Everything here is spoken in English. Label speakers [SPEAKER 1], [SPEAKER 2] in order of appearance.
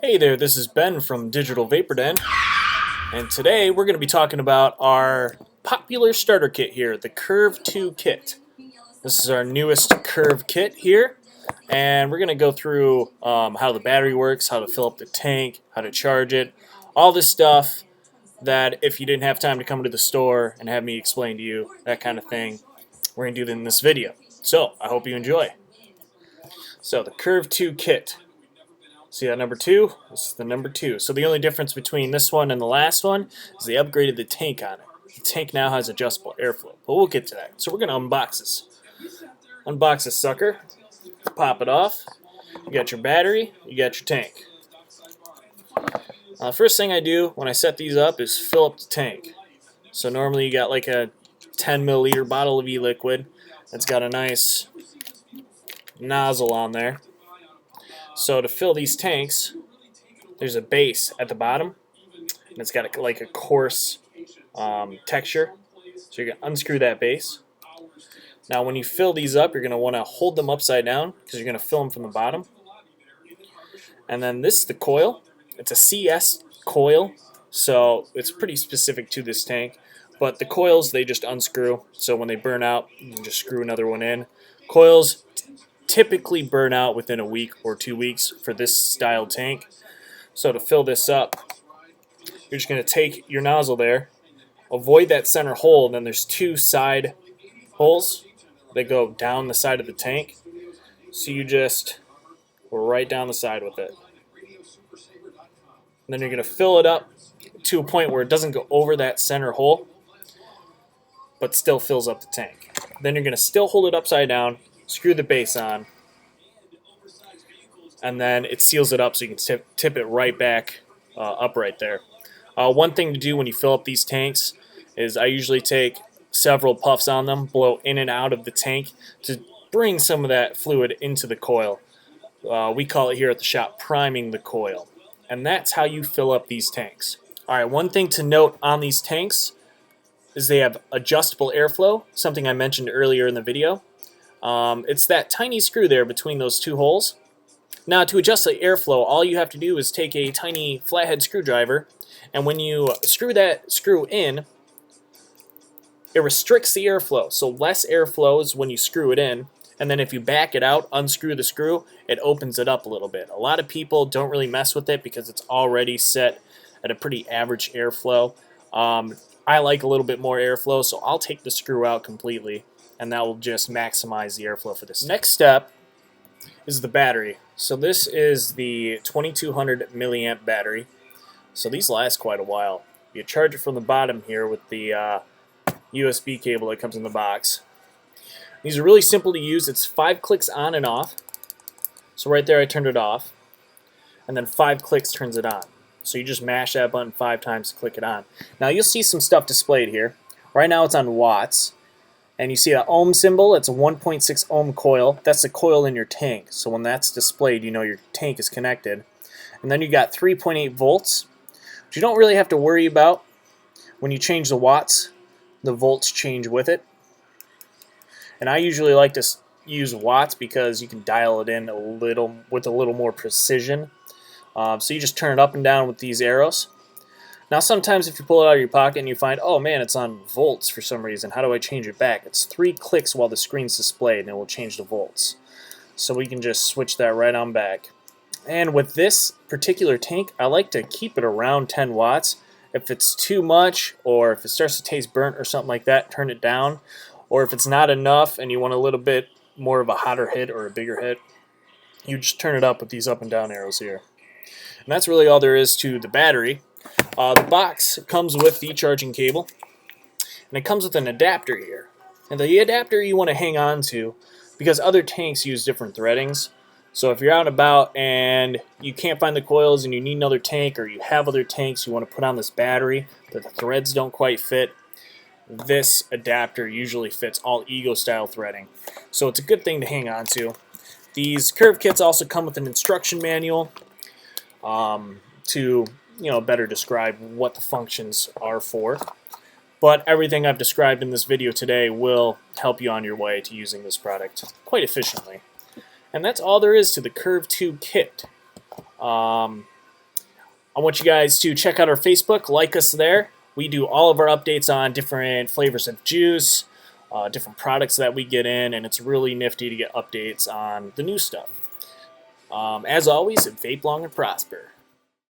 [SPEAKER 1] Hey there, this is Ben from Digital Vapor Den, and today we're going to be talking about our popular starter kit here, the Curve 2 kit. This is our newest Curve kit here, and we're going to go through how the battery works, how to fill up the tank, how to charge it, all this stuff that if you didn't have time to come to the store and have me explain to you, that kind of thing, we're going to do that in this video. So, I hope you enjoy. So, the Curve 2 kit. See that number 2? This is the number 2. So the only difference between this one and the last one is they upgraded the tank on it. The tank now has adjustable airflow, but we'll get to that. So we're going to unbox this. Unbox this sucker. Pop it off. You got your battery. You got your tank. First thing I do when I set these up is fill up the tank. So normally you got like a 10 milliliter bottle of e-liquid that's got a nice nozzle on there. So to fill these tanks, there's a base at the bottom, and it's got like a coarse texture. So you're going to unscrew that base. Now when you fill these up, you're going to want to hold them upside down because you're going to fill them from the bottom. And then this is the coil. It's a CS coil, so it's pretty specific to this tank. But the coils, they just unscrew, so when they burn out, you can just screw another one in. Coils typically burn out within a week or 2 weeks for this style tank. So to fill this up, you're just going to take your nozzle there, avoid that center hole, and then there's 2 side holes that go down the side of the tank. So you just go right down the side with it. And then you're going to fill it up to a point where it doesn't go over that center hole, but still fills up the tank. Then you're going to still hold it upside down, screw the base on, and then it seals it up so you can tip it right back up right there. One thing to do when you fill up these tanks is I usually take several puffs on them, blow in and out of the tank to bring some of that fluid into the coil. We call it here at the shop priming the coil. And that's how you fill up these tanks. Alright, one thing to note on these tanks is they have adjustable airflow, something I mentioned earlier in the video. It's that tiny screw there between those 2 holes. Now to adjust the airflow, all you have to do is take a tiny flathead screwdriver, and when you screw that screw in, it restricts the airflow. So less airflow is when you screw it in, and then if you back it out, unscrew the screw, it opens it up a little bit. A lot of people don't really mess with it because it's already set at a pretty average airflow. I like a little bit more airflow, so I'll take the screw out completely, and that will just maximize the airflow for this. Next step is the battery. So this is the 2200 milliamp battery. So these last quite a while. You charge it from the bottom here with the USB cable that comes in the box. These are really simple to use. It's 5 clicks on and off. So right there I turned it off. And then 5 clicks turns it on. So you just mash that button 5 times to click it on. Now you'll see some stuff displayed here. Right now it's on watts. And you see that ohm symbol, it's a 1.6 ohm coil. That's the coil in your tank. So when that's displayed, you know your tank is connected. And then you got 3.8 volts, which you don't really have to worry about. When you change the watts, the volts change with it. And I usually like to use watts because you can dial it in with a little more precision. So you just turn it up and down with these arrows. Now sometimes if you pull it out of your pocket and you find, oh man, it's on volts for some reason, how do I change it back? It's 3 clicks while the screen's displayed and it will change the volts. So we can just switch that right on back. And with this particular tank, I like to keep it around 10 watts. If it's too much, or if it starts to taste burnt or something like that, turn it down. Or if it's not enough and you want a little bit more of a hotter hit or a bigger hit, you just turn it up with these up and down arrows here. And that's really all there is to the battery. The box comes with the charging cable, and it comes with an adapter here. And the adapter you want to hang on to because other tanks use different threadings. So if you're out and about and you can't find the coils and you need another tank, or you have other tanks you want to put on this battery but the threads don't quite fit, this adapter usually fits all Ego style threading. So it's a good thing to hang on to. These Curve kits also come with an instruction manual to better describe what the functions are for. But everything I've described in this video today will help you on your way to using this product quite efficiently. And that's all there is to the Curve 2 kit. I want you guys to check out our Facebook, like us there. We do all of our updates on different flavors of juice, different products that we get in, and it's really nifty to get updates on the new stuff. As always, vape long and prosper.